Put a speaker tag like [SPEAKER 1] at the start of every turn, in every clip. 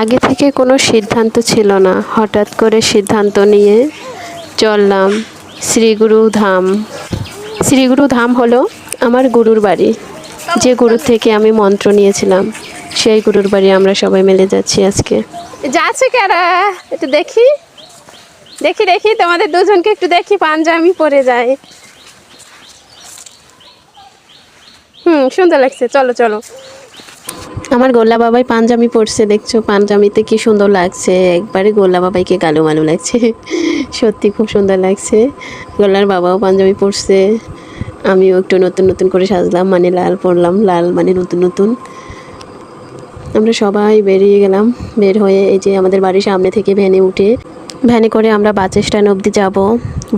[SPEAKER 1] আগে থেকে কোনো সিদ্ধান্ত ছিল না, হঠাৎ করে সিদ্ধান্ত নিয়ে চললাম শ্রীগুরু ধাম। শ্রীগুরু ধাম হলো আমার গুরুর বাড়ি, যে গুরুর থেকে আমি মন্ত্র নিয়েছিলাম সেই গুরুর বাড়ি আমরা সবাই মিলে যাচ্ছি আজকে। যাচ্ছে কারা একটু দেখি দেখি দেখি তোমাদের দুজনকে একটু দেখি, পাঞ্জাবি পরে যায়। সুন্দর লাগছে, চলো চলো। আমার গোল্লা বাবাই পাঞ্জাবি পরছে, দেখছো পাঞ্জাবিতে কি সুন্দর লাগছে, একবারে গোল্লা বাবাইকে গালো মালো লাগছে। সত্যি খুব সুন্দর লাগছে। গোল্লার বাবাও পাঞ্জাবি পরছে, আমিও একটু নতুন নতুন করে সাজলাম, মানে লাল পরলাম, লাল মানে নতুন নতুন। আমরা সবাই বেরিয়ে গেলাম। বের হয়ে এই যে আমাদের বাড়ির সামনে থেকে ভ্যানে উঠে, ভ্যানে করে আমরা বাস স্ট্যান্ড অবধি যাব।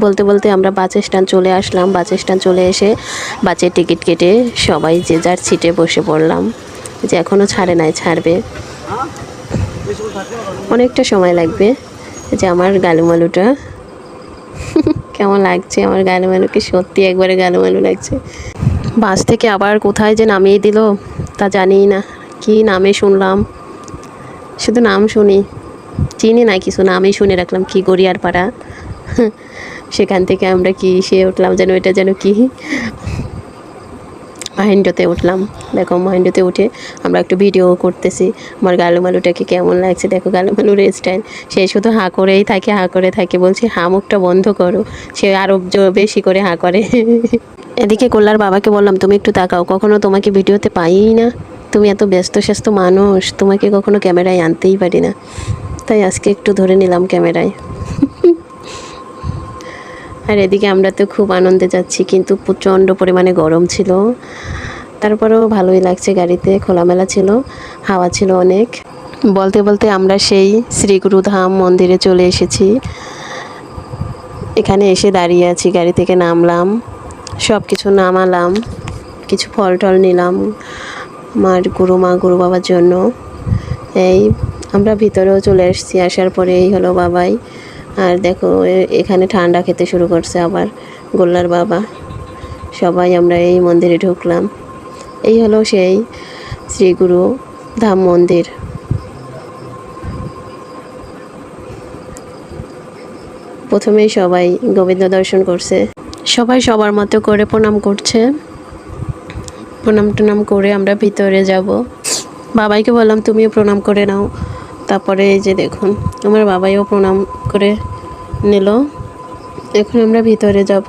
[SPEAKER 1] বলতে বলতে আমরা বাস স্ট্যান্ড চলে আসলাম। বাস স্ট্যান্ড চলে এসে বাসের টিকিট কেটে সবাই যে যার সিটে বসে পড়লাম, যে এখনও ছাড়ে নাই, ছাড়বে, অনেকটা সময় লাগবে। যে আমার গালুমালুটা কেমন লাগছে, আমার গালুমালুকে সত্যি একবারে গালুমালু লাগছে। বাস থেকে আবার কোথায় যে নামিয়ে দিল তা জানিই না, কি নামে শুনলাম, শুধু নাম শুনি, চিনি না কিছু, নামই শুনে রাখলাম কি গড়িয়ার পাড়া। সেখান থেকে আমরা কি সে উঠলাম যেন, এটা যেন কি মাহিন্দ্রতে উঠলাম। দেখো মাহিন্দ্রতে উঠে আমরা একটু ভিডিও করতেছি। আমার গালুমালুটাকে কেমন লাগছে দেখো, গালুমালুর স্টাইল। সে শুধু হাঁ করেই থাকে, হাঁ করে থাকে, বলছি হাঁ মুখটা বন্ধ করো, সে আরও বেশি করে হাঁ করে। এদিকে গোল্লার বাবাকে বললাম তুমি একটু তাকাও, কখনো তোমাকে ভিডিওতে পাইই না, তুমি এত ব্যস্ত স্যাস্ত মানুষ, তোমাকে কখনো ক্যামেরায় আনতেই পারি না, তাই আজকে একটু ধরে নিলাম ক্যামেরায়। আর এদিকে আমরা তো খুব আনন্দে যাচ্ছি, কিন্তু প্রচণ্ড পরিমাণে গরম ছিল, তারপরেও ভালোই লাগছে, গাড়িতে খোলামেলা ছিল, হাওয়া ছিল অনেক। বলতে বলতে আমরা সেই শ্রীগুরু ধাম মন্দিরে চলে এসেছি। এখানে এসে দাঁড়িয়ে আছি, গাড়ি থেকে নামলাম, সব কিছু নামালাম, কিছু ফল টল নিলাম আমার গুরুমা গুরু বাবার জন্য। এই আমরা ভিতরেও চলে এসেছি, আসার পরে এই হলো বাবাই। আর দেখো এখানে ঠান্ডা খেতে শুরু করছে আবার গোল্লার বাবা। সবাই আমরা এই মন্দিরে ঢুকলাম। এই হলো সেই শ্রীগুরু ধাম মন্দির। প্রথমেই সবাই গোবিন্দ দর্শন করছে, সবাই সবার মতো করে প্রণাম করছে। প্রণাম টনাম করে আমরা ভিতরে যাব। বাবাইকে বললাম তুমিও প্রণাম করে নাও। তারপরে এই যে দেখুন আমার বাবাইও প্রণাম করে নিল। এখন আমরা ভিতরে যাব।